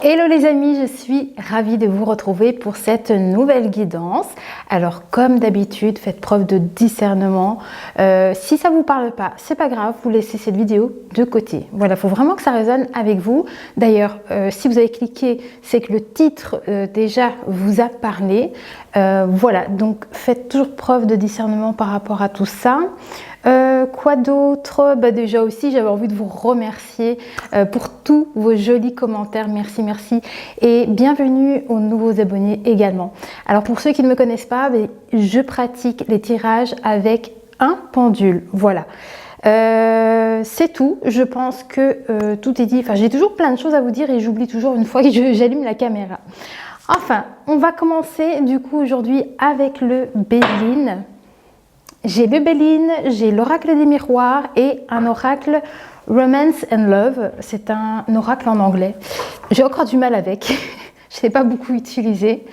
Hello les amis, je suis ravie de vous retrouver pour cette nouvelle guidance. Alors comme d'habitude, faites preuve de discernement. Si ça vous parle pas, c'est pas grave, vous laissez cette vidéo de côté. Voilà, il faut vraiment que ça résonne avec vous. D'ailleurs, si vous avez cliqué, c'est que le titre déjà vous a parlé. Voilà, donc faites toujours preuve de discernement par rapport à tout ça. Quoi d'autre? Déjà aussi, j'avais envie de vous remercier pour tous vos jolis commentaires. Merci, merci. Et bienvenue aux nouveaux abonnés également. Alors pour ceux qui ne me connaissent pas, je pratique les tirages avec un pendule. Voilà. C'est tout. Je pense que tout est dit. Enfin, j'ai toujours plein de choses à vous dire et j'oublie toujours une fois que j'allume la caméra. Enfin, on va commencer du coup aujourd'hui avec le Béline. J'ai le Béline, j'ai l'oracle des miroirs et un oracle Romance and Love. C'est un oracle en anglais. J'ai encore du mal avec. Je ne l'ai pas beaucoup utilisé.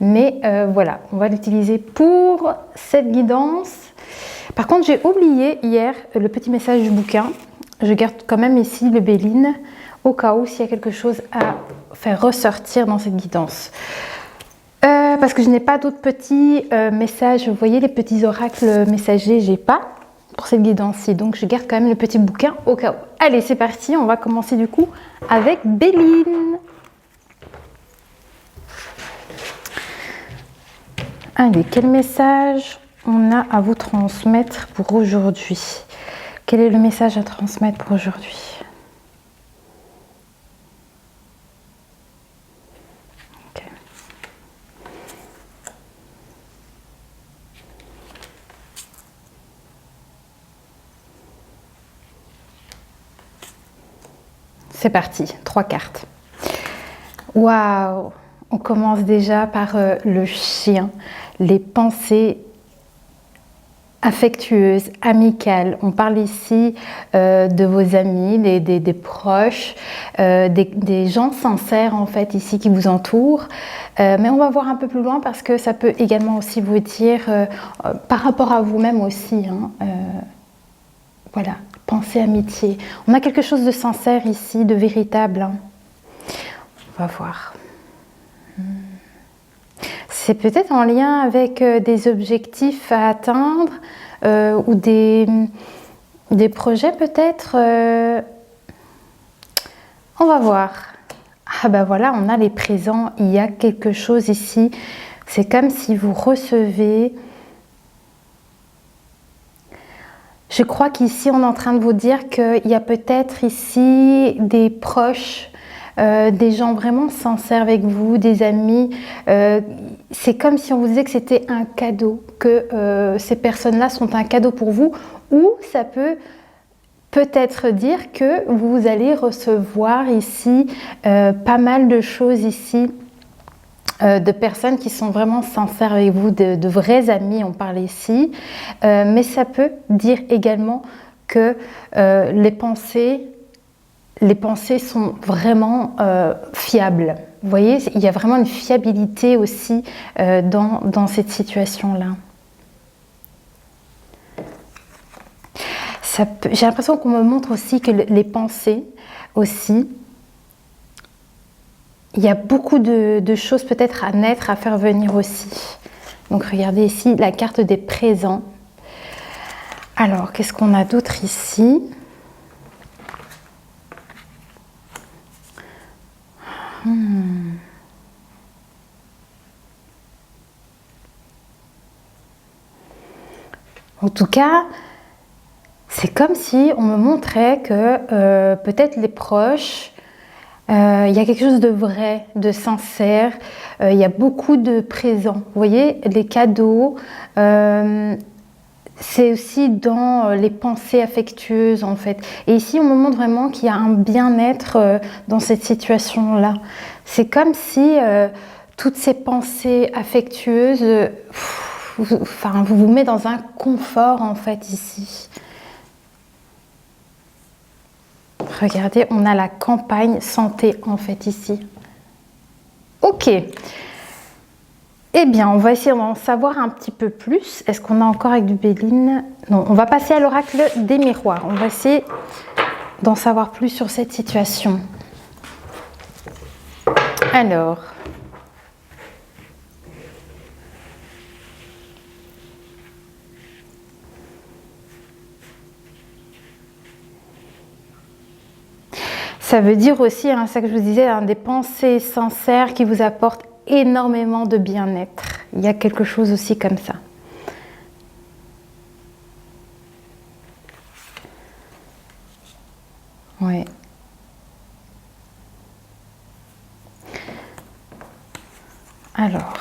Mais voilà, on va l'utiliser pour cette guidance. Par contre, j'ai oublié hier le petit message du bouquin. Je garde quand même ici le Béline au cas où s'il y a quelque chose à faire ressortir dans cette guidance. Parce que je n'ai pas d'autres petits messages. Vous voyez les petits oracles messagers, j'ai pas pour cette guidance-ci. Donc je garde quand même le petit bouquin au cas où. Allez, c'est parti. On va commencer du coup avec Béline. Allez, quel message on a à vous transmettre pour aujourd'hui? Quel est le message à transmettre pour aujourd'hui? C'est parti, 3 cartes. Waouh! On commence déjà par le chien, les pensées affectueuses, amicales. On parle ici de vos amis, des proches, des gens sincères en fait ici qui vous entourent. Mais on va voir un peu plus loin parce que ça peut également aussi vous dire par rapport à vous-même aussi. Voilà. Pensée, amitié. On a quelque chose de sincère ici, de véritable. On va voir. C'est peut-être en lien avec des objectifs à atteindre ou des projets peut-être. On va voir. Ah ben voilà, on a les présents. Il y a quelque chose ici. C'est comme si vous recevez... Je crois qu'ici, on est en train de vous dire qu'il y a peut-être ici des proches, des gens vraiment sincères avec vous, des amis. C'est comme si on vous disait que c'était un cadeau, que ces personnes-là sont un cadeau pour vous. Ou ça peut peut-être dire que vous allez recevoir ici pas mal de choses ici. De personnes qui sont vraiment sincères avec vous, de vrais amis, on parle ici. Mais ça peut dire également que les pensées sont vraiment fiables. Vous voyez, il y a vraiment une fiabilité aussi dans cette situation-là. J'ai l'impression qu'on me montre aussi que les pensées aussi, il y a beaucoup de choses peut-être à naître, à faire venir aussi. Donc regardez ici la carte des présents. Alors, qu'est-ce qu'on a d'autre ici? En tout cas, c'est comme si on me montrait que peut-être les proches... il y a quelque chose de vrai, de sincère, il y a beaucoup de présents. Vous voyez, les cadeaux, c'est aussi dans les pensées affectueuses en fait. Et ici, on me montre vraiment qu'il y a un bien-être dans cette situation-là. C'est comme si toutes ces pensées affectueuses, vous met dans un confort en fait ici. Regardez, on a la campagne santé en fait ici. Ok. Eh bien, on va essayer d'en savoir un petit peu plus. Est-ce qu'on a encore avec du Béline? Non, on va passer à l'oracle des miroirs. On va essayer d'en savoir plus sur cette situation. Alors, ça veut dire aussi, hein, ça que je vous disais, hein, des pensées sincères qui vous apportent énormément de bien-être. Il y a quelque chose aussi comme ça. Ouais. Alors.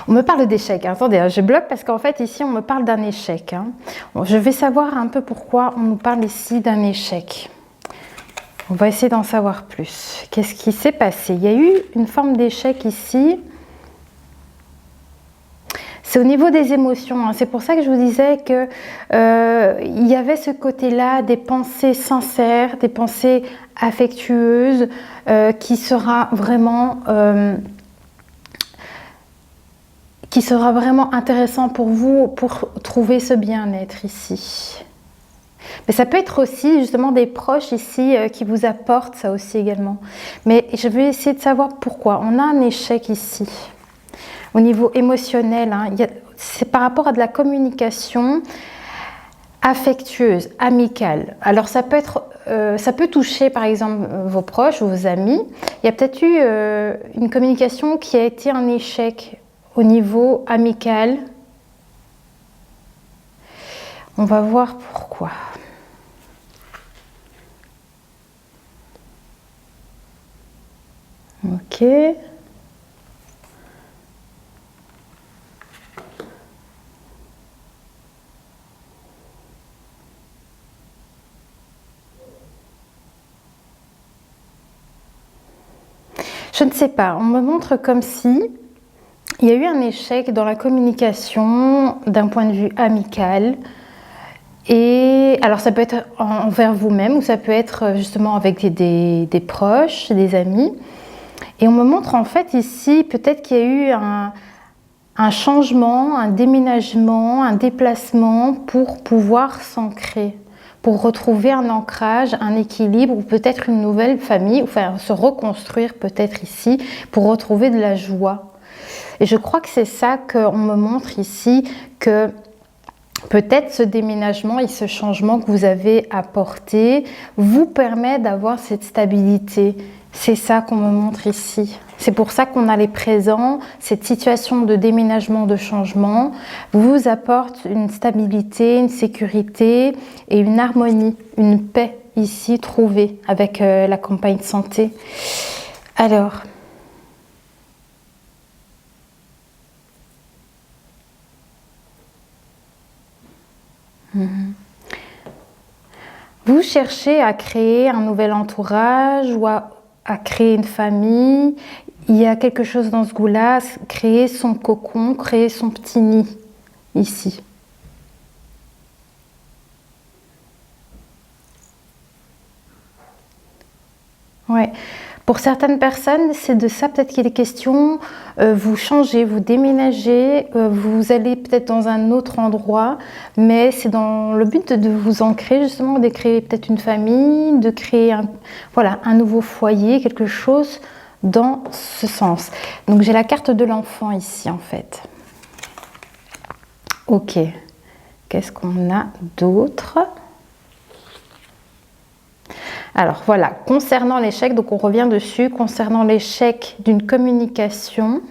On me parle d'échec. Attendez, hein, je bloque parce qu'en fait ici on me parle d'un échec. Hein. Bon, je vais savoir un peu pourquoi on nous parle ici d'un échec. On va essayer d'en savoir plus. Qu'est-ce qui s'est passé? Il y a eu une forme d'échec ici. C'est au niveau des émotions. Hein. C'est pour ça que je vous disais que il y avait ce côté-là des pensées sincères, des pensées affectueuses qui sera vraiment intéressant pour vous pour trouver ce bien-être ici. Mais ça peut être aussi justement des proches ici qui vous apportent ça aussi également. Mais je vais essayer de savoir pourquoi. On a un échec ici. Au niveau émotionnel, hein, c'est par rapport à de la communication affectueuse, amicale. Alors ça peut toucher par exemple vos proches, vos amis. Il y a peut-être eu une communication qui a été un échec au niveau amical. On va voir pourquoi. Ok. Je ne sais pas, on me montre comme si il y a eu un échec dans la communication d'un point de vue amical. Et alors ça peut être envers vous-même ou ça peut être justement avec des proches, des amis. Et on me montre en fait ici peut-être qu'il y a eu un changement, un déménagement, un déplacement pour pouvoir s'ancrer, pour retrouver un ancrage, un équilibre ou peut-être une nouvelle famille, enfin se reconstruire peut-être ici pour retrouver de la joie. Et je crois que c'est ça qu'on me montre ici, que peut-être ce déménagement et ce changement que vous avez apporté vous permet d'avoir cette stabilité. C'est ça qu'on me montre ici. C'est pour ça qu'on a les présents. Cette situation de déménagement, de changement vous apporte une stabilité, une sécurité et une harmonie, une paix ici trouvée avec la campagne santé. Alors, vous cherchez à créer un nouvel entourage ou à créer une famille. Il y a quelque chose dans ce goût-là, créer son cocon, créer son petit nid ici. Ouais. Pour certaines personnes, c'est de ça peut-être qu'il est question. Vous changez, vous déménagez, vous allez peut-être dans un autre endroit, mais c'est dans le but de vous ancrer justement, de créer peut-être une famille, de créer un nouveau foyer, quelque chose dans ce sens. Donc j'ai la carte de l'enfant ici en fait. Ok, qu'est-ce qu'on a d'autre ? Alors voilà, concernant l'échec, donc on revient dessus, concernant l'échec d'une communication,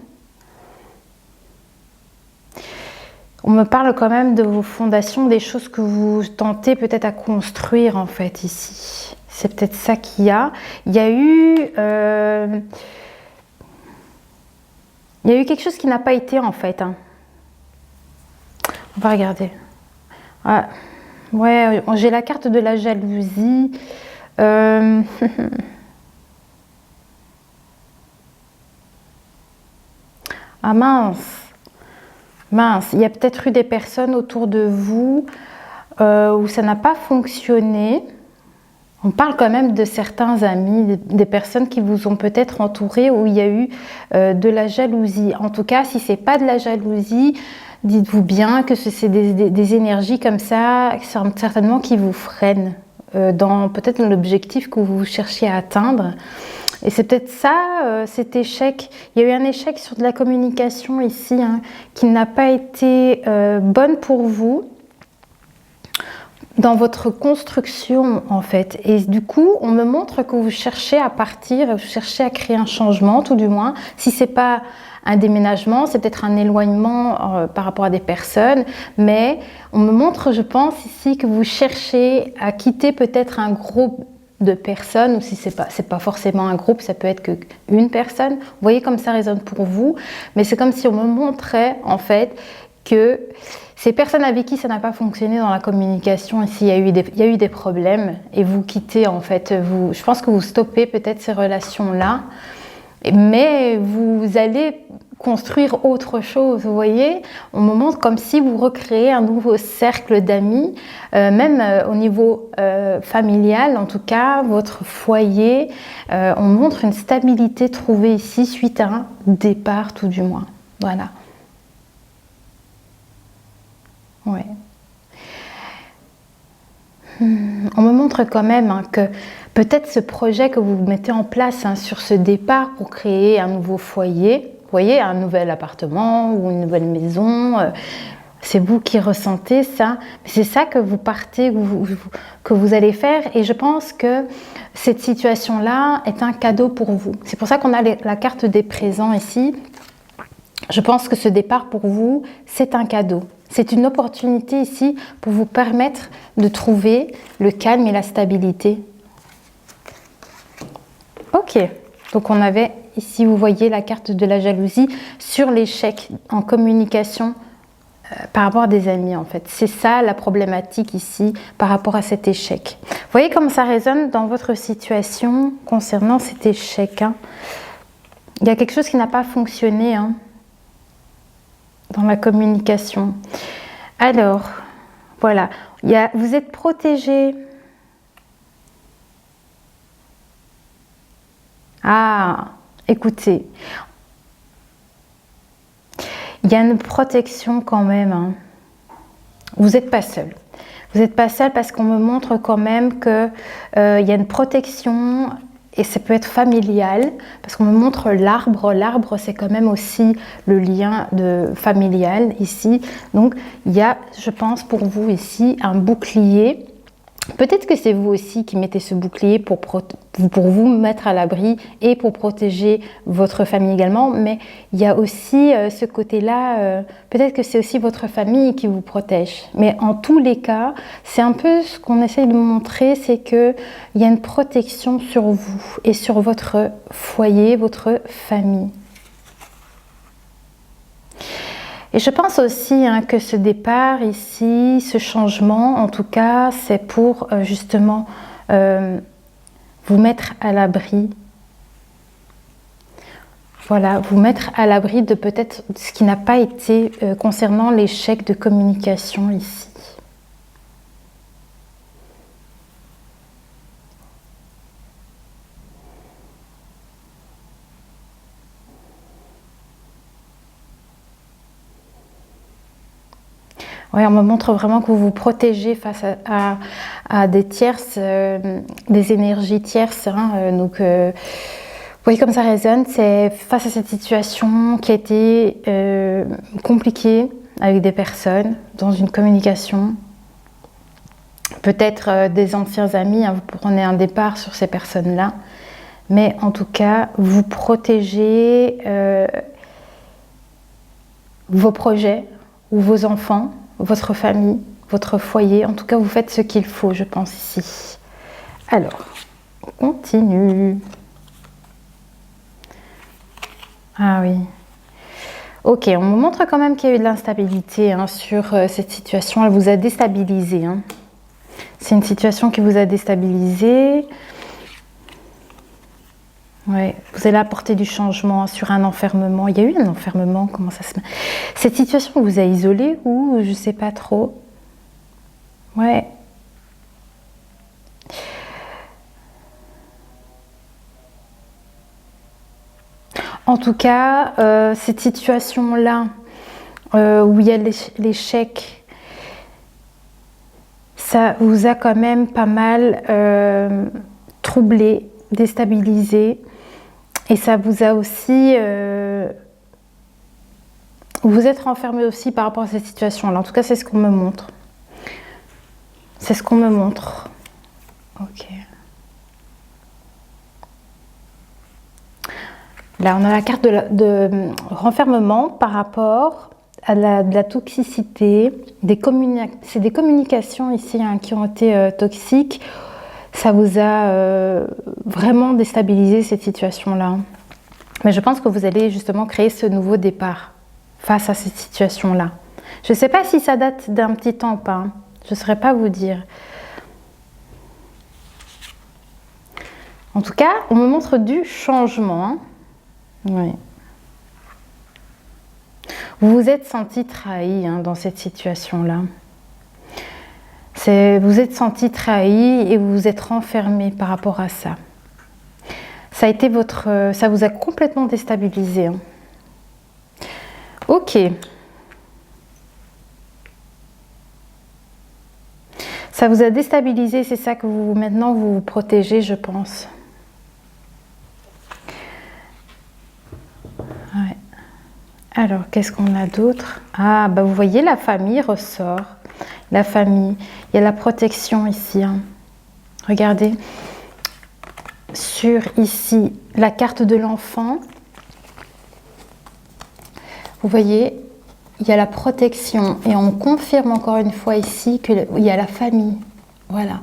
on me parle quand même de vos fondations, des choses que vous tentez peut-être à construire en fait ici. C'est peut-être ça qu'il y a. Il y a eu quelque chose qui n'a pas été en fait. Hein. On va regarder. Ah, ouais, j'ai la carte de la jalousie. Ah mince, il y a peut-être eu des personnes autour de vous où ça n'a pas fonctionné. On parle quand même de certains amis, des personnes qui vous ont peut-être entouré où il y a eu de la jalousie. En tout cas, si c'est pas de la jalousie, dites-vous bien que c'est des énergies comme ça, certainement qui vous freinent dans peut-être l'objectif que vous cherchiez à atteindre. Et c'est peut-être ça, cet échec. Il y a eu un échec sur de la communication ici, hein, qui n'a pas été bonne pour vous dans votre construction en fait. Et du coup, on me montre que vous cherchez à partir, vous cherchez à créer un changement, tout du moins. Si c'est pas un déménagement, c'est peut-être un éloignement par rapport à des personnes, mais on me montre, je pense ici, que vous cherchez à quitter peut-être un groupe de personnes, ou si c'est pas forcément un groupe, ça peut être qu'une personne. Vous voyez comme ça résonne pour vous, mais c'est comme si on me montrait en fait que ces personnes avec qui ça n'a pas fonctionné dans la communication, ici il y a eu des problèmes et vous quittez en fait, je pense que vous stoppez peut-être ces relations-là, mais vous allez construire autre chose, vous voyez. On me montre comme si vous recréez un nouveau cercle d'amis, même au niveau familial, en tout cas, votre foyer. On montre une stabilité trouvée ici suite à un départ, tout du moins. Voilà. Ouais. On me montre quand même hein, que peut-être ce projet que vous mettez en place hein, sur ce départ pour créer un nouveau foyer, vous voyez, un nouvel appartement ou une nouvelle maison, c'est vous qui ressentez ça. C'est ça que vous partez, que vous allez faire. Et je pense que cette situation-là est un cadeau pour vous. C'est pour ça qu'on a la carte des présents ici. Je pense que ce départ pour vous, c'est un cadeau. C'est une opportunité ici pour vous permettre de trouver le calme et la stabilité. Ok, donc on avait ici, vous voyez la carte de la jalousie sur l'échec en communication par rapport à des amis en fait. C'est ça la problématique ici par rapport à cet échec. Vous voyez comment ça résonne dans votre situation concernant cet échec. Hein. Il y a quelque chose qui n'a pas fonctionné hein, dans la communication. Alors, voilà, vous êtes protégé. Ah, écoutez, il y a une protection quand même. Hein. Vous n'êtes pas seul. Vous n'êtes pas seul parce qu'on me montre quand même qu'il y a une protection et ça peut être familial parce qu'on me montre l'arbre. L'arbre, c'est quand même aussi le lien familial ici. Donc, il y a, je pense, pour vous ici, un bouclier. Peut-être que c'est vous aussi qui mettez ce bouclier pour vous mettre à l'abri et pour protéger votre famille également. Mais il y a aussi ce côté-là, peut-être que c'est aussi votre famille qui vous protège. Mais en tous les cas, c'est un peu ce qu'on essaye de montrer, c'est qu'il y a une protection sur vous et sur votre foyer, votre famille. Et je pense aussi hein, que ce départ ici, ce changement, en tout cas, c'est pour justement vous mettre à l'abri. Voilà, vous mettre à l'abri de peut-être ce qui n'a pas été concernant l'échec de communication ici. Oui, on me montre vraiment que vous vous protégez face à des tierces, des énergies tierces. Hein, donc, vous voyez comme ça résonne, c'est face à cette situation qui a été compliquée avec des personnes dans une communication. Peut-être des anciens amis, hein, vous prenez un départ sur ces personnes-là. Mais en tout cas, vous protégez vos projets ou vos enfants, votre famille, votre foyer. En tout cas, vous faites ce qu'il faut, je pense, ici. Alors, on continue. Ah oui. Ok, on me montre quand même qu'il y a eu de l'instabilité hein, sur cette situation. Elle vous a déstabilisé. Hein. C'est une situation qui vous a déstabilisé. Ouais, vous allez apporter du changement sur un enfermement. Il y a eu un enfermement, comment ça se... Cette situation vous a isolé ou je sais pas trop. Ouais. En tout cas, cette situation-là, où il y a l'échec, ça vous a quand même pas mal troublé, déstabilisé. Et ça vous a aussi... vous êtes renfermé aussi par rapport à cette situation-là. En tout cas, c'est ce qu'on me montre. C'est ce qu'on me montre. Ok. Là, on a la carte de renfermement par rapport à de la toxicité. C'est des communications ici hein, qui ont été toxiques. Ça vous a vraiment déstabilisé cette situation-là. Mais je pense que vous allez justement créer ce nouveau départ face à cette situation-là. Je ne sais pas si ça date d'un petit temps ou pas. Hein. Je ne saurais pas vous dire. En tout cas, on me montre du changement. Hein. Oui. Vous vous êtes senti trahi hein, dans cette situation-là. Vous êtes senti trahi et vous vous êtes renfermé par rapport à ça. Ça vous a complètement déstabilisé. Hein. Ok. Ça vous a déstabilisé, c'est ça que maintenant vous vous protégez, je pense. Ouais. Alors, qu'est-ce qu'on a d'autre? Ah, bah vous voyez, la famille ressort. La famille. Il y a la protection ici. Hein. Regardez. Sur ici, la carte de l'enfant. Vous voyez, il y a la protection. Et on confirme encore une fois ici qu'il y a la famille. Voilà.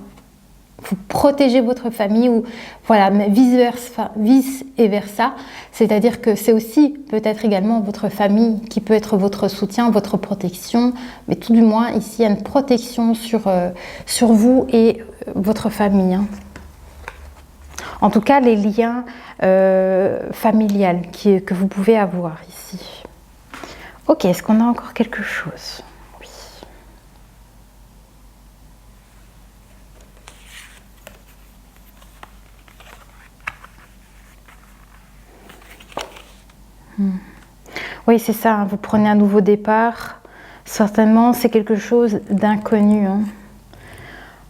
Vous protégez votre famille ou voilà, mais vice et versa. C'est-à-dire que c'est aussi peut-être également votre famille qui peut être votre soutien, votre protection. Mais tout du moins, ici, il y a une protection sur vous et votre famille. Hein. En tout cas, les liens familiales que vous pouvez avoir ici. Ok, est-ce qu'on a encore quelque chose? Oui. Oui, c'est ça, hein, vous prenez un nouveau départ. Certainement, c'est quelque chose d'inconnu. Hein.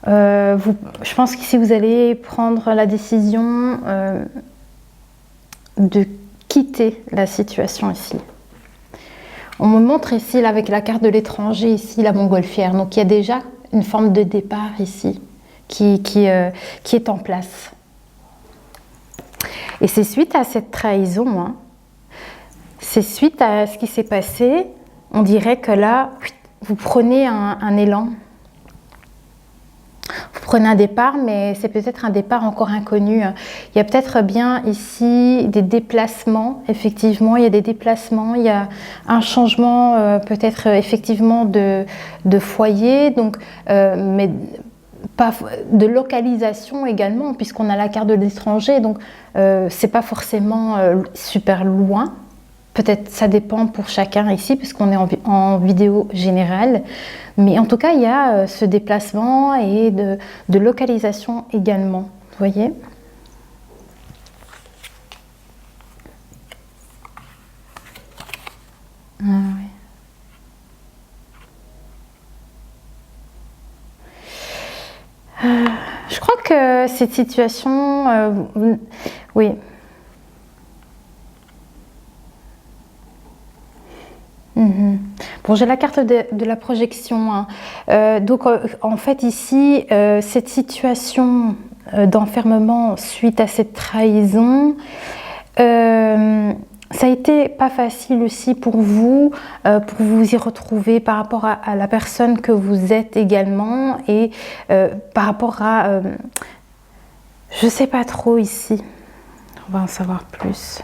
Je pense qu'ici, vous allez prendre la décision de quitter la situation ici. On me montre ici, là, avec la carte de l'étranger, ici, la montgolfière. Donc, il y a déjà une forme de départ ici qui est en place. Et c'est suite à cette trahison, hein, c'est suite à ce qui s'est passé, on dirait que là, vous prenez un élan. Vous prenez un départ, mais c'est peut-être un départ encore inconnu. Il y a peut-être bien ici des déplacements, effectivement, il y a des déplacements, il y a un changement peut-être effectivement de foyer, donc, mais pas de localisation également, puisqu'on a la carte de l'étranger, donc c'est pas forcément super loin. Peut-être ça dépend pour chacun ici, puisqu'on est en vidéo générale. Mais en tout cas, il y a ce déplacement et de localisation également. Vous voyez ? Ah, oui. Je crois que cette situation... oui. Bon, j'ai la carte de la projection. Hein. Donc, en fait, ici, cette situation d'enfermement suite à cette trahison, ça a été pas facile aussi pour vous y retrouver par rapport à la personne que vous êtes également et par rapport à... je sais pas trop ici. On va en savoir plus.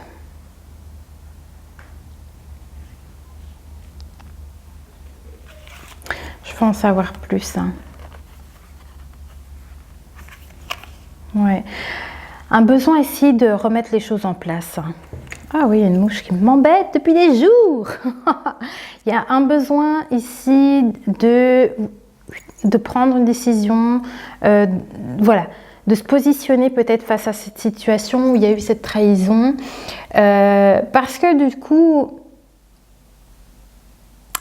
Je veux en savoir plus. Hein. Ouais. Un besoin ici de remettre les choses en place. Ah oui, il y a une mouche qui m'embête depuis des jours. Il y a un besoin ici de prendre une décision, voilà, de se positionner peut-être face à cette situation où il y a eu cette trahison. Parce que du coup,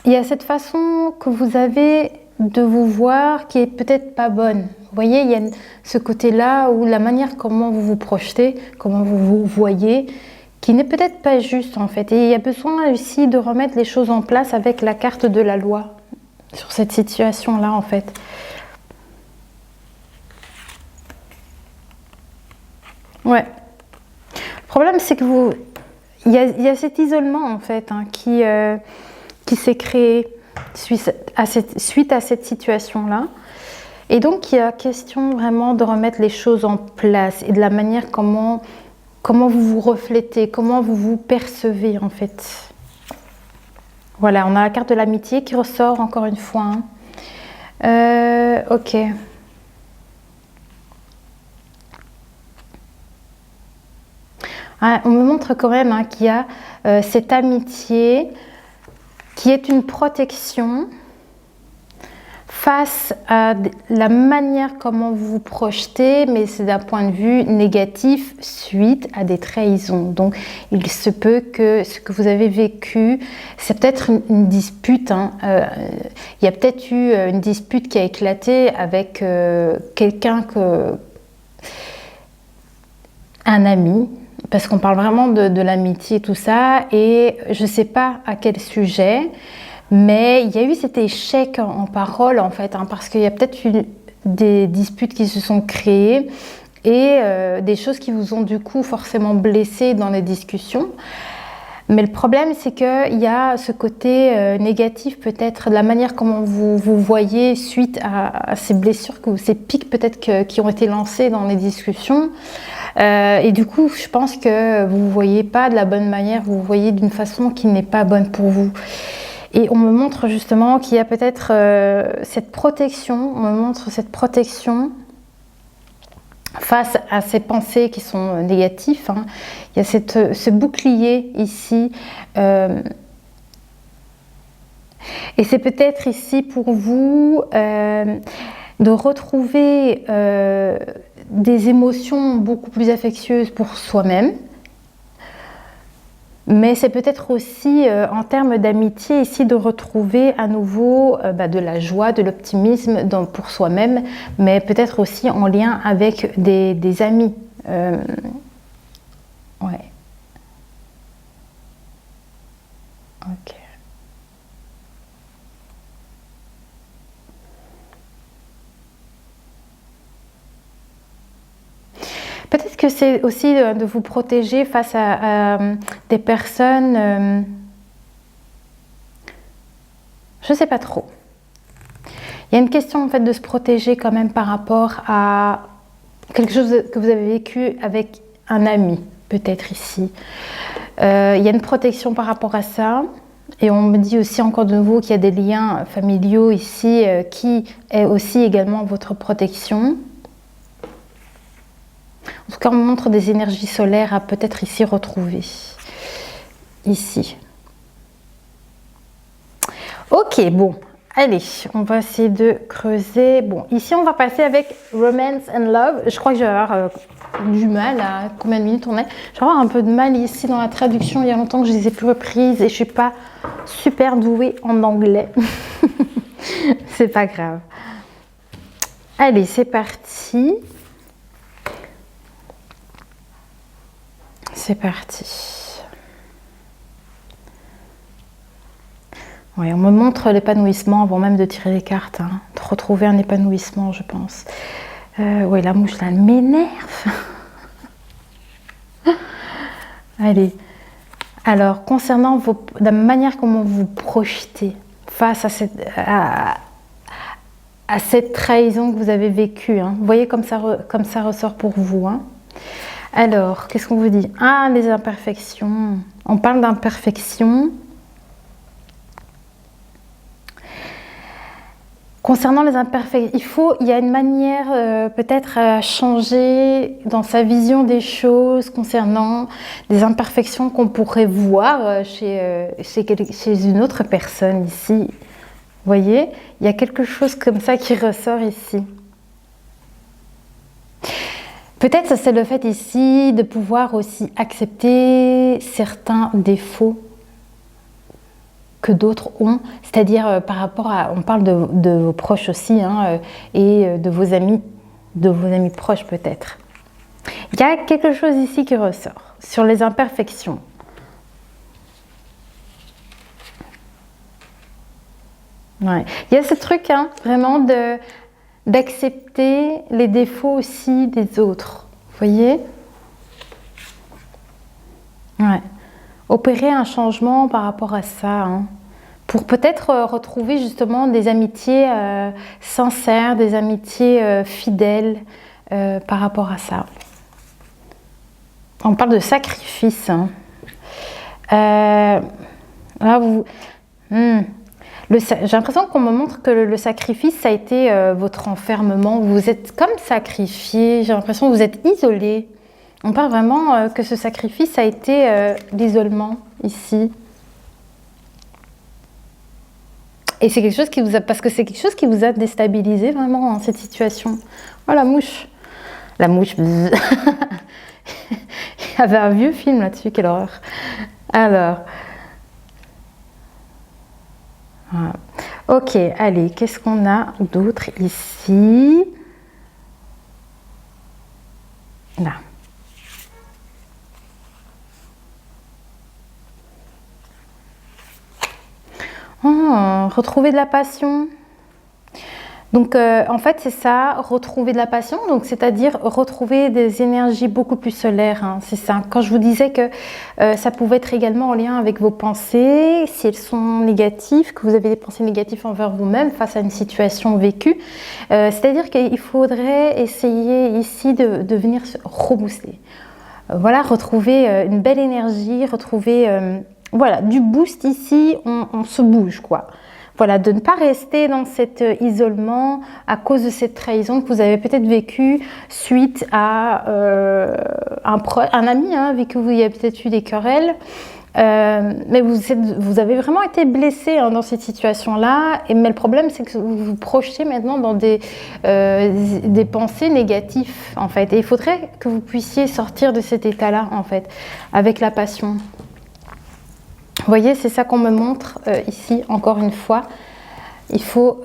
il y a cette façon que vous avez de vous voir qui est peut-être pas bonne. Vous voyez, il y a ce côté-là où la manière comment vous vous projetez, comment vous vous voyez, qui n'est peut-être pas juste en fait. Et il y a besoin aussi de remettre les choses en place avec la carte de la loi sur cette situation-là en fait. Ouais. Le problème c'est que il y a cet isolement en fait hein, qui s'est créé suite à cette situation-là. Et donc il y a question vraiment de remettre les choses en place et de la manière comment vous vous reflétez, comment vous vous percevez en fait. Voilà, on a la carte de l'amitié qui ressort encore une fois. Hein. Ok. Ah, on me montre quand même hein, qu'il y a cette amitié qui est une protection face à la manière comment vous vous projetez, mais c'est d'un point de vue négatif suite à des trahisons. Donc, il se peut que ce que vous avez vécu, c'est peut-être une dispute. Hein. Il y a peut-être eu une dispute qui a éclaté avec quelqu'un un ami, parce qu'on parle vraiment de l'amitié et tout ça, et je ne sais pas à quel sujet. Mais il y a eu cet échec en parole en fait, hein, parce qu'il y a peut-être eu des disputes qui se sont créées et des choses qui vous ont du coup forcément blessé dans les discussions. Mais le problème c'est qu'il y a ce côté négatif peut-être, de la manière comment vous voyez suite à ces blessures, ces pics peut-être qui ont été lancés dans les discussions. Et du coup je pense que vous ne voyez pas de la bonne manière, vous voyez d'une façon qui n'est pas bonne pour vous. Et on me montre justement qu'il y a peut-être cette protection, on me montre cette protection face à ces pensées qui sont négatives. Hein. Il y a ce bouclier ici. Et c'est peut-être ici pour vous de retrouver des émotions beaucoup plus affectueuses pour soi-même. Mais c'est peut-être aussi en termes d'amitié ici de retrouver à nouveau de la joie, de l'optimisme pour soi-même, mais peut-être aussi en lien avec des amis. Ouais. Ok. Peut-être que c'est aussi de vous protéger face à des personnes, je ne sais pas trop. Il y a une question en fait de se protéger quand même par rapport à quelque chose que vous avez vécu avec un ami, peut-être ici. Il y a une protection par rapport à ça. Et on me dit aussi encore de nouveau qu'il y a des liens familiaux ici qui est aussi également votre protection. En tout cas, on montre des énergies solaires à peut-être ici retrouver. Ici. Ok, bon. Allez, on va essayer de creuser. Bon, ici, on va passer avec Romance and Love. Je crois que je vais avoir du mal à combien de minutes on est. Je vais avoir un peu de mal ici dans la traduction. Il y a longtemps que je les ai plus reprises et je suis pas super douée en anglais. C'est pas grave. Allez, c'est parti. C'est parti. Oui, on me montre l'épanouissement avant même de tirer les cartes. Hein. De retrouver un épanouissement, je pense. Oui, la mouche, là, elle m'énerve. Allez. Alors, concernant la manière comment vous vous projetez face à cette trahison que vous avez vécue. Hein. Vous voyez comme ça ressort pour vous. Hein. Alors, qu'est-ce qu'on vous dit? Ah, les imperfections. On parle d'imperfections. Concernant les imperfections, il y a une manière peut-être à changer dans sa vision des choses concernant des imperfections qu'on pourrait voir chez une autre personne ici. Vous voyez, il y a quelque chose comme ça qui ressort ici. Peut-être c'est le fait ici de pouvoir aussi accepter certains défauts que d'autres ont, c'est-à-dire par rapport à, on parle de vos proches aussi, hein, et de vos amis proches peut-être. Il y a quelque chose ici qui ressort, sur les imperfections. Ouais. Il y a ce truc, hein, vraiment d'accepter les défauts aussi des autres, vous voyez? Ouais. Opérer un changement par rapport à ça, hein, pour peut-être retrouver justement des amitiés sincères, des amitiés fidèles par rapport à ça. On parle de sacrifice. Hein. Là, j'ai l'impression qu'on me montre que le sacrifice, ça a été votre enfermement. Vous êtes comme sacrifié, j'ai l'impression que vous êtes isolé. On parle vraiment que ce sacrifice a été l'isolement ici. Et c'est quelque chose qui vous a, parce que c'est quelque chose qui vous a déstabilisé vraiment dans cette situation. Oh la mouche. La mouche. Il y avait un vieux film là-dessus, quelle horreur. Alors. Voilà. Ok, allez, qu'est-ce qu'on a d'autre ici? Là. Oh, retrouver de la passion. Donc en fait c'est ça, retrouver de la passion, donc c'est-à-dire retrouver des énergies beaucoup plus solaires, hein, c'est ça. Quand je vous disais que ça pouvait être également en lien avec vos pensées, si elles sont négatives, que vous avez des pensées négatives envers vous-même face à une situation vécue, c'est-à-dire qu'il faudrait essayer ici de venir se rebooster. Voilà, retrouver une belle énergie, retrouver voilà, du boost ici, on se bouge quoi. Voilà, de ne pas rester dans cet isolement à cause de cette trahison que vous avez peut-être vécue suite à un ami, hein, avec qui vous y avez peut-être eu des querelles. Mais vous avez vraiment été blessé, hein, dans cette situation-là. Mais le problème, c'est que vous vous projetez maintenant dans des pensées négatives, en fait. Et il faudrait que vous puissiez sortir de cet état-là, en fait, avec la passion. Vous voyez, c'est ça qu'on me montre ici, encore une fois. Il faut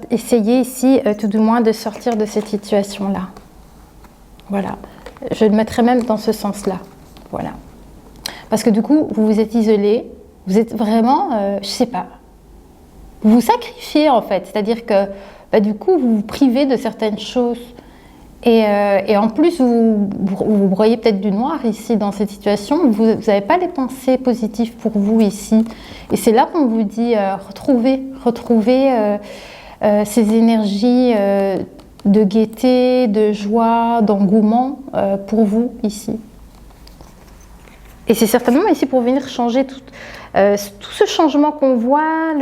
essayer ici, tout du moins, de sortir de cette situation-là. Voilà. Je le mettrai même dans ce sens-là. Voilà. Parce que du coup, vous vous êtes isolé. Vous êtes vraiment, je sais pas, vous vous sacrifiez en fait. C'est-à-dire que, du coup, vous vous privez de certaines choses. Et en plus, vous broyez peut-être du noir ici dans cette situation. Vous n'avez pas les pensées positives pour vous ici. Et c'est là qu'on vous dit retrouver ces énergies de gaieté, de joie, d'engouement pour vous ici. Et c'est certainement ici pour venir changer tout ce changement qu'on voit,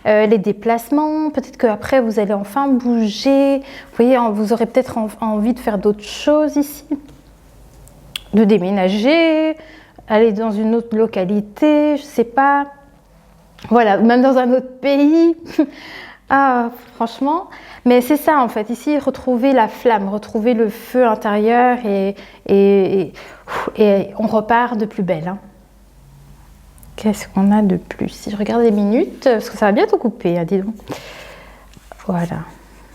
les déplacements. Peut-être qu'après, vous allez enfin bouger. Vous voyez, vous aurez peut-être envie de faire d'autres choses ici. De déménager, aller dans une autre localité, je ne sais pas. Voilà, même dans un autre pays. Ah, franchement. Mais c'est ça, en fait. Ici, retrouver la flamme, retrouver le feu intérieur et on repart de plus belle. Hein. Qu'est-ce qu'on a de plus? Si je regarde les minutes, parce que ça va bientôt couper, hein, dis donc. Voilà.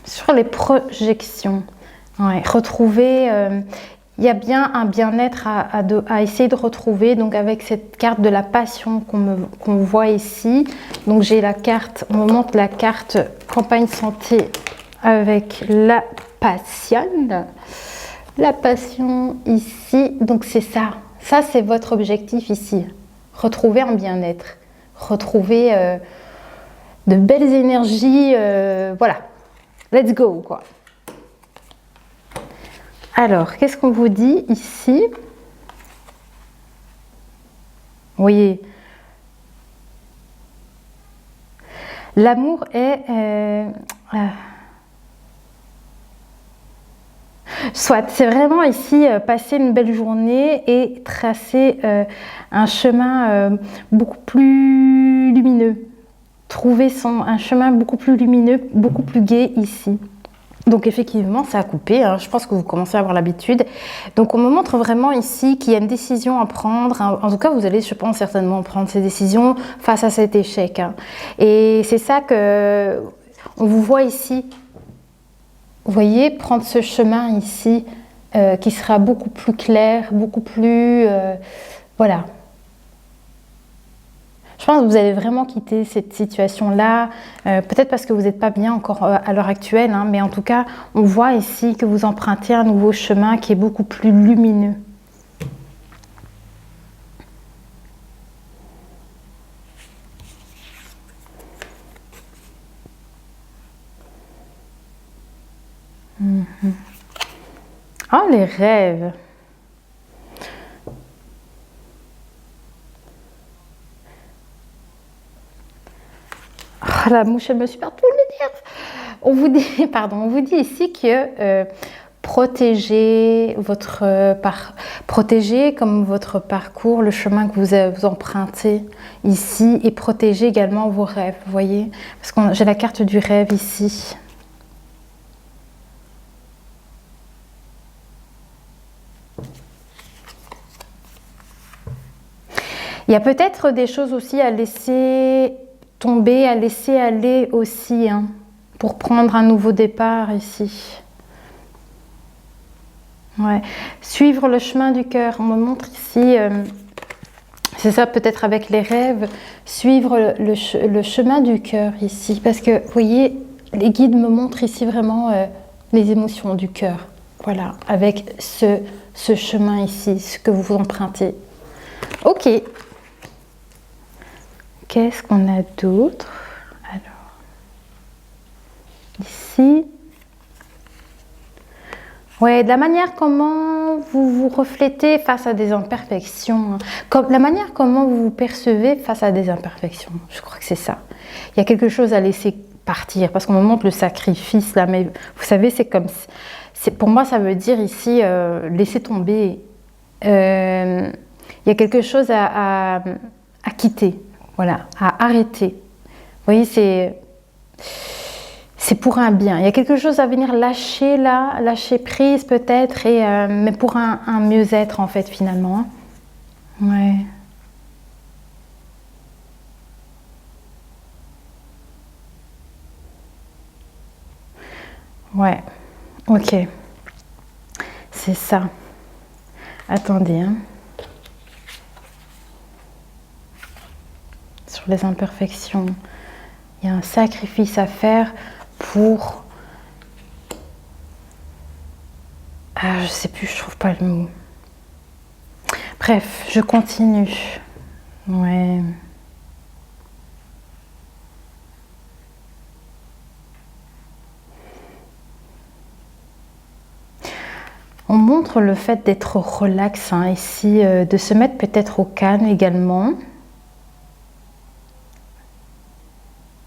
Sur les projections, ouais, retrouver, il y a bien un bien-être à essayer de retrouver, donc avec cette carte de la passion qu'on voit ici. Donc j'ai la carte, on me montre la carte campagne santé avec la passion. La passion ici, donc c'est ça. Ça, c'est votre objectif ici. Retrouver un bien-être, retrouver de belles énergies, voilà, let's go quoi. Alors, qu'est-ce qu'on vous dit ici? Vous voyez, l'amour est... Soit, c'est vraiment ici passer une belle journée et tracer un chemin beaucoup plus lumineux. Trouver un chemin beaucoup plus lumineux, beaucoup plus gai ici. Donc effectivement, ça a coupé, hein. Je pense que vous commencez à avoir l'habitude. Donc on me montre vraiment ici qu'il y a une décision à prendre. En tout cas, vous allez, je pense, certainement prendre ces décisions face à cet échec, hein. Et c'est ça que on vous voit ici. Vous voyez, prendre ce chemin ici qui sera beaucoup plus clair, beaucoup plus... voilà. Je pense que vous allez vraiment quitter cette situation-là, peut-être parce que vous n'êtes pas bien encore à l'heure actuelle, hein, mais en tout cas, on voit ici que vous empruntez un nouveau chemin qui est beaucoup plus lumineux. Ah, les rêves! Oh, la mouche, elle me supporte tout le nerf. On vous dit, pardon, on vous dit ici que protégez comme votre parcours, le chemin que vous empruntez ici, et protégez également vos rêves, vous voyez, parce que j'ai la carte du rêve ici. Il y a peut-être des choses aussi à laisser tomber, à laisser aller aussi, hein, pour prendre un nouveau départ ici. Ouais. Suivre le chemin du cœur. On me montre ici, c'est ça peut-être avec les rêves, suivre le chemin du cœur ici. Parce que, vous voyez, les guides me montrent ici vraiment les émotions du cœur. Voilà, avec ce chemin ici, ce que vous empruntez. Ok. Qu'est-ce qu'on a d'autre? Alors, ici. Ouais, de la manière comment vous vous reflétez face à des imperfections, comme la manière comment vous vous percevez face à des imperfections. Je crois que c'est ça. Il y a quelque chose à laisser partir, parce qu'on me montre le sacrifice là, mais vous savez, c'est comme, pour moi, ça veut dire ici laisser tomber. Il y a quelque chose à quitter. Voilà, à arrêter. Vous voyez, c'est pour un bien. Il y a quelque chose à venir lâcher là, lâcher prise peut-être, mais pour un mieux-être en fait finalement. Ouais. Ouais, ok. C'est ça. Attendez, hein. Sur les imperfections, il y a un sacrifice à faire pour... Ah, je sais plus, je trouve pas le mot. Bref, je continue. Ouais. On montre le fait d'être relax, hein, ici, de se mettre peut-être au calme également.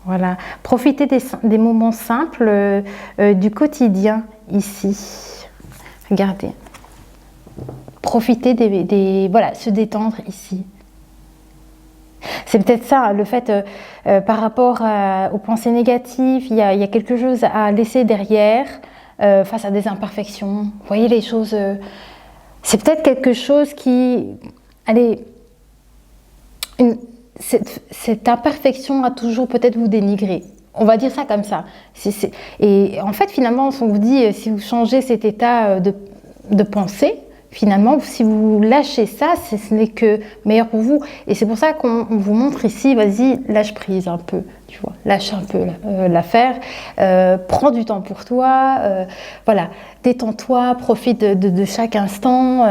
Voilà, profitez des moments simples du quotidien ici. Regardez. Profitez voilà, se détendre ici. C'est peut-être ça, le fait, par rapport aux pensées négatives, il y a quelque chose à laisser derrière face à des imperfections. Vous voyez les choses, c'est peut-être quelque chose qui... Allez, cette imperfection a toujours peut-être vous dénigrer. On va dire ça comme ça. Et en fait, finalement, on vous dit, si vous changez cet état de pensée, finalement, si vous lâchez ça, ce n'est que meilleur pour vous. Et c'est pour ça qu'on vous montre ici, vas-y, lâche prise un peu, tu vois, lâche un peu l'affaire, prends du temps pour toi, voilà, détends-toi, profite de chaque instant,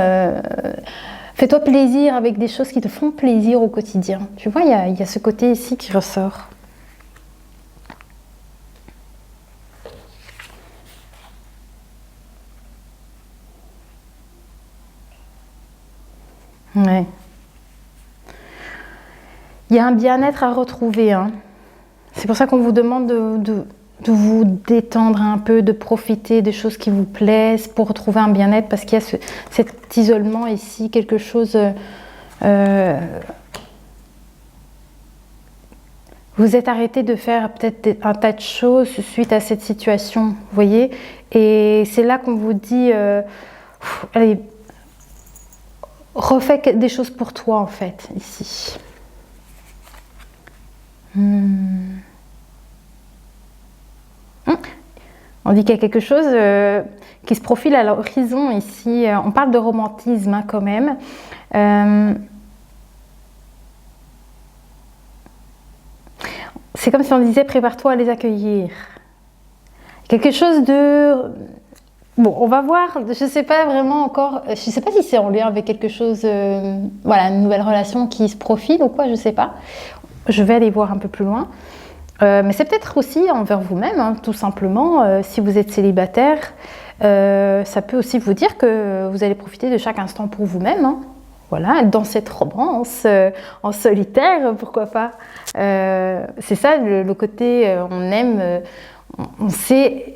fais-toi plaisir avec des choses qui te font plaisir au quotidien. Tu vois, il y a ce côté ici qui ressort. Ouais. Il y a un bien-être à retrouver, hein. C'est pour ça qu'on vous demande de vous détendre un peu, de profiter des choses qui vous plaisent pour retrouver un bien-être, parce qu'il y a cet isolement ici, quelque chose... Vous êtes arrêté de faire peut-être un tas de choses suite à cette situation, vous voyez. Et c'est là qu'on vous dit, allez, refais des choses pour toi en fait, ici. On dit qu'il y a quelque chose qui se profile à l'horizon ici. On parle de romantisme hein, quand même. C'est comme si on disait prépare-toi à les accueillir. Quelque chose de... Bon, on va voir, je ne sais pas vraiment encore, je ne sais pas si c'est en lien avec quelque chose, voilà, une nouvelle relation qui se profile ou quoi, je ne sais pas. Je vais aller voir un peu plus loin. Mais c'est peut-être aussi envers vous-même, hein, tout simplement. Si vous êtes célibataire, ça peut aussi vous dire que vous allez profiter de chaque instant pour vous-même. Hein. Voilà, dans cette romance, en solitaire, pourquoi pas. C'est ça le côté, on aime, on sait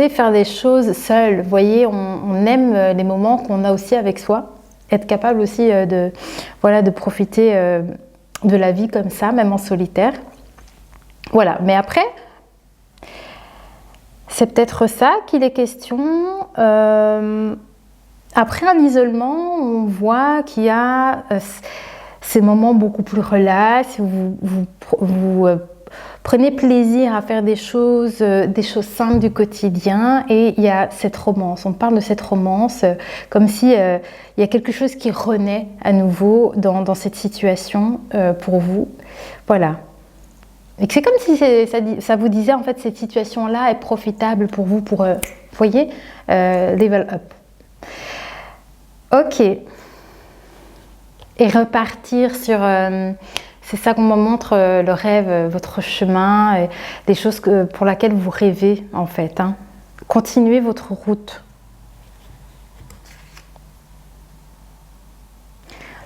faire des choses seul. Vous voyez, on aime les moments qu'on a aussi avec soi. Être capable aussi de profiter de la vie comme ça, même en solitaire. Voilà, mais après, c'est peut-être ça qu'il est question. Après un isolement, on voit qu'il y a ces moments beaucoup plus relax, où vous prenez plaisir à faire des choses simples du quotidien, et il y a cette romance. On parle de cette romance comme si il y a quelque chose qui renaît à nouveau dans cette situation pour vous. Voilà. Et c'est comme si ça vous disait en fait cette situation-là est profitable pour vous pour, vous voyez, level up. Ok. Et repartir sur... c'est ça qu'on me montre, le rêve, votre chemin, des choses pour lesquelles vous rêvez en fait. Hein. Continuez votre route.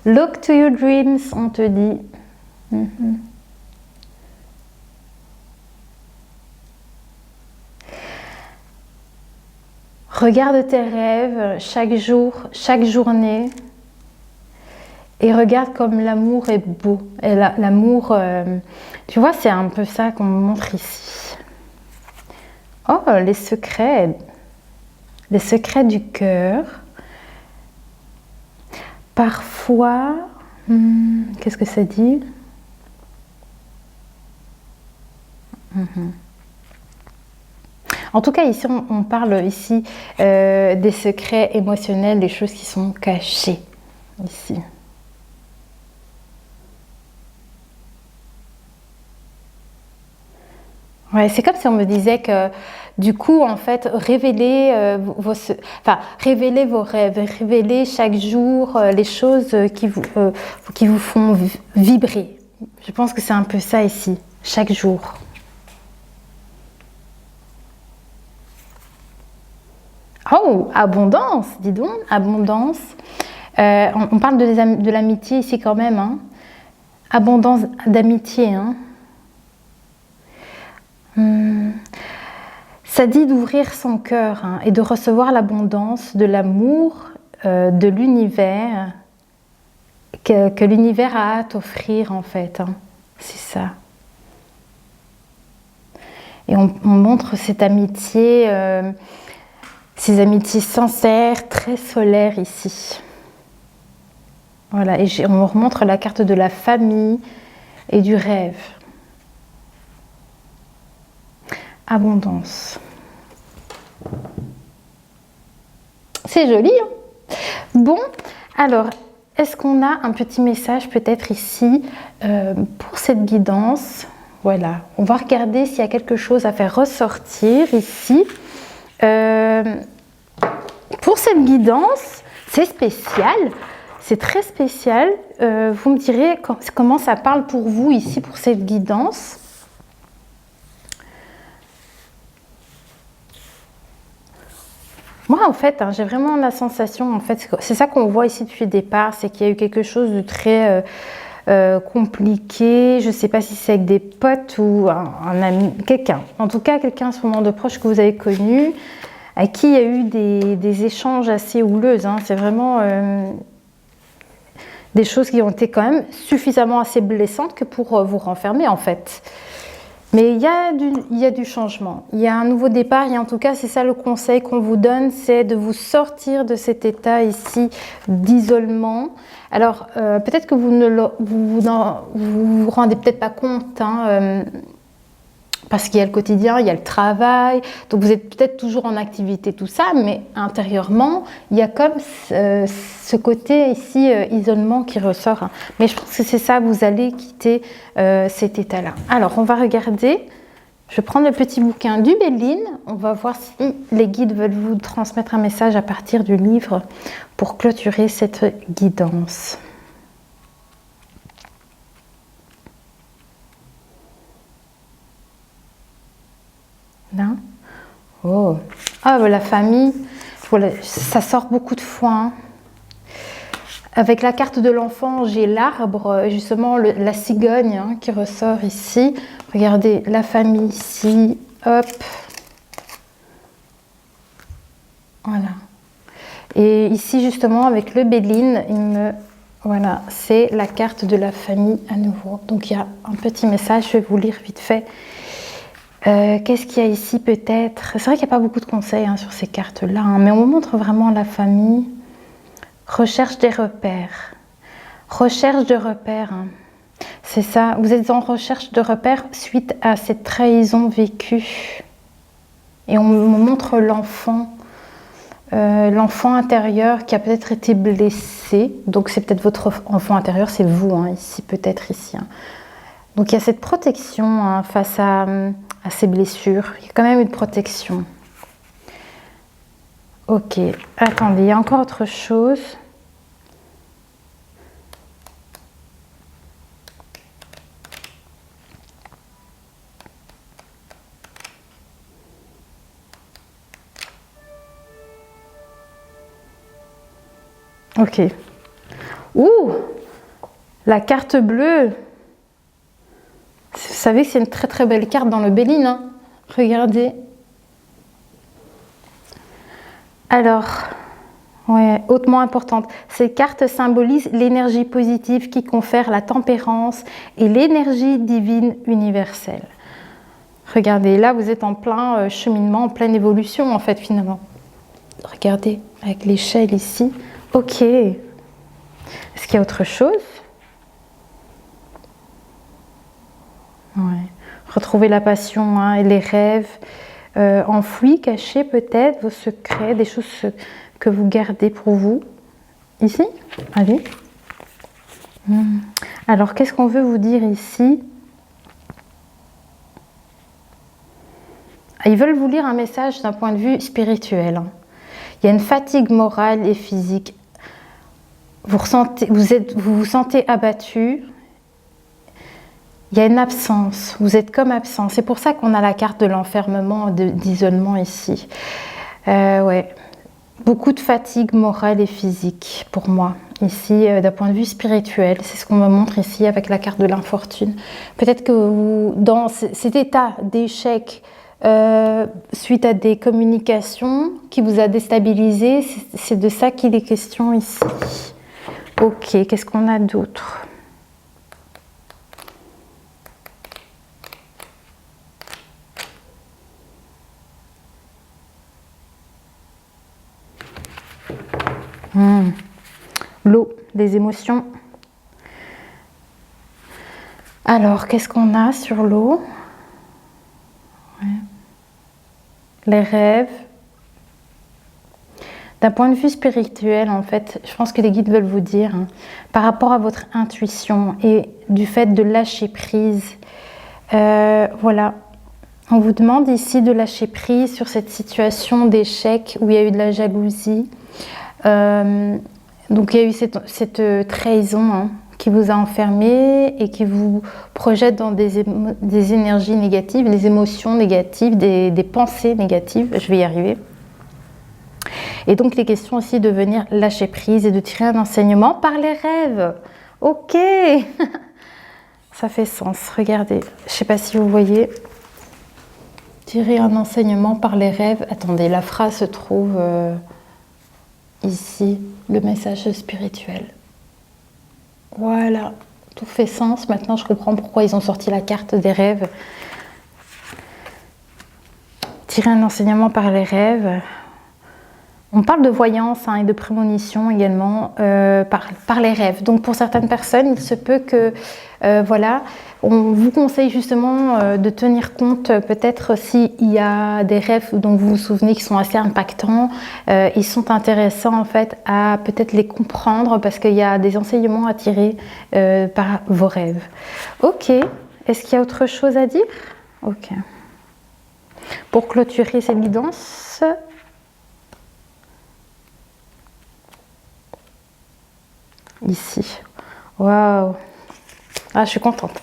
Look to your dreams, on te dit. Regarde tes rêves chaque jour, chaque journée. Et regarde comme l'amour est beau. Et l'amour, tu vois, c'est un peu ça qu'on me montre ici. Oh, les secrets du cœur. Parfois, qu'est-ce que ça dit? En tout cas, ici, on parle ici des secrets émotionnels, des choses qui sont cachées ici. Ouais, c'est comme si on me disait que du coup, en fait, révélez vos rêves, révélez chaque jour les choses qui vous font vibrer. Je pense que c'est un peu ça ici, chaque jour. Oh, abondance, dis donc, abondance. On parle de l'amitié ici quand même. Hein. Abondance d'amitié. Hein. Ça dit d'ouvrir son cœur hein, et de recevoir l'abondance de l'amour de l'univers que l'univers a à t'offrir en fait. Hein. C'est ça. Et on montre cette amitié, ces amitiés sincères, très solaires ici. Voilà, et on me remontre la carte de la famille et du rêve. Abondance. C'est joli, hein? Bon, alors, est-ce qu'on a un petit message peut-être ici pour cette guidance? Voilà, on va regarder s'il y a quelque chose à faire ressortir ici. Pour cette guidance, c'est spécial, c'est très spécial. Vous me direz comment ça parle pour vous ici pour cette guidance. Moi, en fait, hein, j'ai vraiment la sensation, en fait, c'est ça qu'on voit ici depuis le départ, c'est qu'il y a eu quelque chose de très compliqué. Je ne sais pas si c'est avec des potes ou un ami, quelqu'un. En tout cas, quelqu'un à ce moment de proche que vous avez connu, à qui il y a eu des échanges assez houleux. Hein. C'est vraiment Des choses qui ont été quand même suffisamment assez blessantes que pour vous renfermer en fait. Mais il y a du changement, il y a un nouveau départ et en tout cas c'est ça le conseil qu'on vous donne, c'est de vous sortir de cet état ici d'isolement. Alors peut-être que vous ne vous rendez peut-être pas compte, hein, parce qu'il y a le quotidien, il y a le travail, donc vous êtes peut-être toujours en activité, tout ça, mais intérieurement, il y a comme ce côté ici, isolement qui ressort. Hein. Mais je pense que c'est ça, vous allez quitter cet état-là. Alors, on va regarder, je vais prendre le petit bouquin du Béline, on va voir si les guides veulent vous transmettre un message à partir du livre pour clôturer cette guidance. Là. Oh. Ah, la famille, voilà, ça sort beaucoup de fois. Hein. Avec la carte de l'enfant, j'ai l'arbre, justement la cigogne hein, qui ressort ici. Regardez, la famille ici, hop. Voilà. Et ici, justement, avec le Béline, voilà, c'est la carte de la famille à nouveau. Donc, il y a un petit message, je vais vous lire vite fait. Qu'est-ce qu'il y a ici peut-être? C'est vrai qu'il n'y a pas beaucoup de conseils hein, sur ces cartes-là, hein, mais on vous montre vraiment la famille. Recherche des repères. Recherche de repères. Hein. C'est ça, vous êtes en recherche de repères suite à cette trahison vécue. Et on montre l'enfant. L'enfant intérieur qui a peut-être été blessé. Donc c'est peut-être votre enfant intérieur, c'est vous, hein, ici, peut-être ici. Hein. Donc il y a cette protection hein, face à ces blessures. Il y a quand même une protection. Ok, attendez, il y a encore autre chose. Ok. Ouh, la carte bleue. Vous savez que c'est une très très belle carte dans le Béline. Hein. Regardez. Alors, ouais, hautement importante. Cette carte symbolise l'énergie positive qui confère la tempérance et l'énergie divine universelle. Regardez, là vous êtes en plein cheminement, en pleine évolution en fait finalement. Regardez, avec l'échelle ici. Ok. Est-ce qu'il y a autre chose? Ouais. Retrouver la passion hein, et les rêves enfouis, cachés peut-être, vos secrets, des choses que vous gardez pour vous. Ici? Allez. Alors, qu'est-ce qu'on veut vous dire ici? Ils veulent vous lire un message d'un point de vue spirituel. Il y a une fatigue morale et physique. Vous vous sentez abattu. Il y a une absence, vous êtes comme absent. C'est pour ça qu'on a la carte de l'enfermement, d'isolement ici. Ouais. Beaucoup de fatigue morale et physique pour moi. Ici, d'un point de vue spirituel, c'est ce qu'on me montre ici avec la carte de l'infortune. Peut-être que vous, dans cet état d'échec, suite à des communications qui vous a déstabilisé, c'est de ça qu'il est question ici. Ok, qu'est-ce qu'on a d'autre ? L'eau, les émotions. Alors, qu'est-ce qu'on a sur l'eau? Ouais. Les rêves. D'un point de vue spirituel, en fait, je pense que les guides veulent vous dire, hein, par rapport à votre intuition et du fait de lâcher prise, voilà, on vous demande ici de lâcher prise sur cette situation d'échec où il y a eu de la jalousie. Donc il y a eu cette trahison hein, qui vous a enfermé et qui vous projette dans des énergies négatives, des émotions négatives, des pensées négatives. Je vais y arriver. Et donc, il est question aussi de venir lâcher prise et de tirer un enseignement par les rêves. Ok. Ça fait sens. Regardez. Je ne sais pas si vous voyez. Tirer un enseignement par les rêves. Attendez, la phrase se trouve ici. Le message spirituel. Voilà, tout fait sens. Maintenant, je comprends pourquoi ils ont sorti la carte des rêves. Tirer un enseignement par les rêves. On parle de voyance et de prémonition également par les rêves. Donc pour certaines personnes, il se peut que, voilà, on vous conseille justement de tenir compte peut-être s'il y a des rêves dont vous vous souvenez qui sont assez impactants. Ils sont intéressants en fait à peut-être les comprendre parce qu'il y a des enseignements à tirer par vos rêves. Ok, est-ce qu'il y a autre chose à dire? Ok. Pour clôturer cette guidance, ici. Waouh! Ah, je suis contente.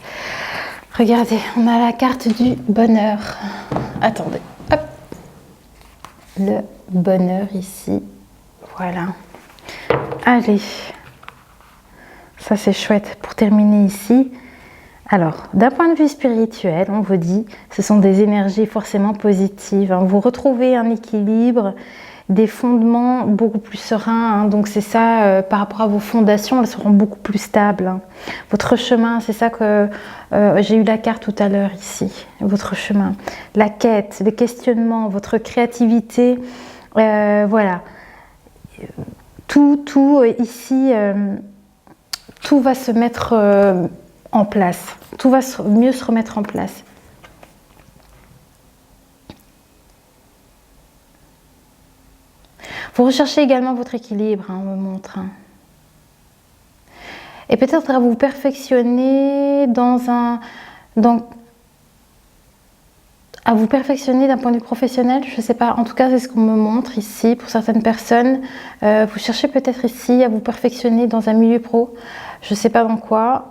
Regardez, on a la carte du bonheur. Attendez, hop. Le bonheur ici. Voilà. Allez. Ça, c'est chouette. Pour terminer ici. Alors, d'un point de vue spirituel, on vous dit, ce sont des énergies forcément positives. Vous retrouvez un équilibre, des fondements beaucoup plus sereins. Donc c'est ça, par rapport à vos fondations, elles seront beaucoup plus stables. Votre chemin, c'est ça que j'ai eu la carte tout à l'heure ici. Votre chemin, la quête, les questionnements, votre créativité, voilà. Tout ici, tout va se mettre en place. Tout va mieux se remettre en place. Vous recherchez également votre équilibre, on me montre. Et peut-être à vous perfectionner à vous perfectionner d'un point de vue professionnel, je ne sais pas, en tout cas c'est ce qu'on me montre ici pour certaines personnes. Vous cherchez peut-être ici à vous perfectionner dans un milieu pro, je ne sais pas dans quoi.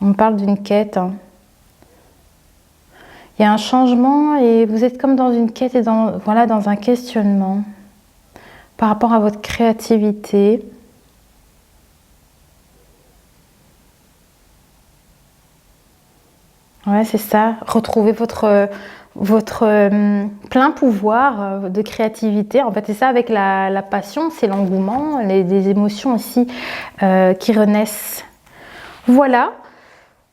On me parle d'une quête. Il y a un changement et vous êtes comme dans une quête et voilà, dans un questionnement par rapport à votre créativité. Ouais, c'est ça. Retrouver votre plein pouvoir de créativité. En fait, c'est ça avec la passion, c'est l'engouement, des émotions aussi qui renaissent. Voilà.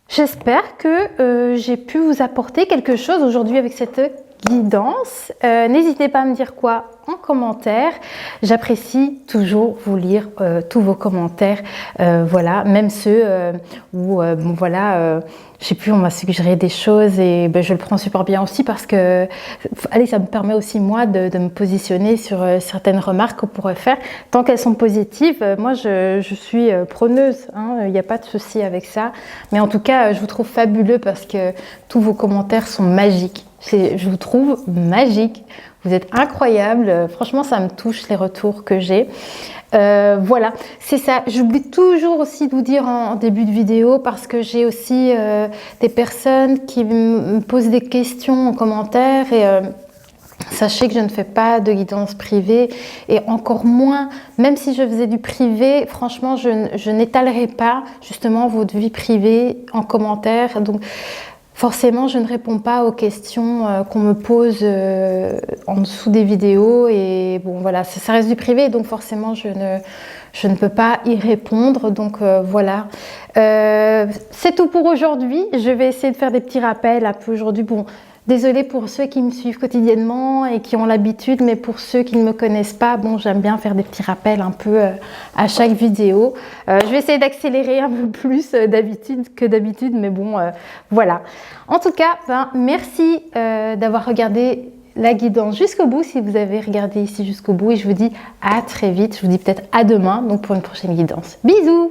J'espère que j'ai pu vous apporter quelque chose aujourd'hui avec cette guidance. N'hésitez pas à me dire quoi en commentaire. J'apprécie toujours vous lire tous vos commentaires. Voilà, même ceux où, bon voilà, je sais plus, on m'a suggéré des choses et ben, je le prends super bien aussi parce que, allez, ça me permet aussi moi de me positionner sur certaines remarques qu'on pourrait faire. Tant qu'elles sont positives, moi je suis preneuse, il n'y a pas de souci avec ça. Mais en tout cas, je vous trouve fabuleux parce que tous vos commentaires sont magiques. Je vous trouve magique. Vous êtes incroyable. Franchement, ça me touche les retours que j'ai. Voilà, c'est ça. J'oublie toujours aussi de vous dire en début de vidéo parce que j'ai aussi des personnes qui me posent des questions en commentaire et sachez que je ne fais pas de guidance privée et encore moins, même si je faisais du privé, franchement, je n'étalerai pas justement votre vie privée en commentaire. Donc, forcément, je ne réponds pas aux questions qu'on me pose en dessous des vidéos et bon voilà, ça reste du privé donc forcément je ne peux pas y répondre donc voilà. C'est tout pour aujourd'hui. Je vais essayer de faire des petits rappels un peu aujourd'hui. Bon, désolée pour ceux qui me suivent quotidiennement et qui ont l'habitude, mais pour ceux qui ne me connaissent pas, bon, j'aime bien faire des petits rappels un peu à chaque vidéo. Je vais essayer d'accélérer un peu plus que d'habitude, mais bon, voilà. En tout cas, merci d'avoir regardé la guidance jusqu'au bout, si vous avez regardé ici jusqu'au bout, et je vous dis à très vite. Je vous dis peut-être à demain, donc pour une prochaine guidance. Bisous!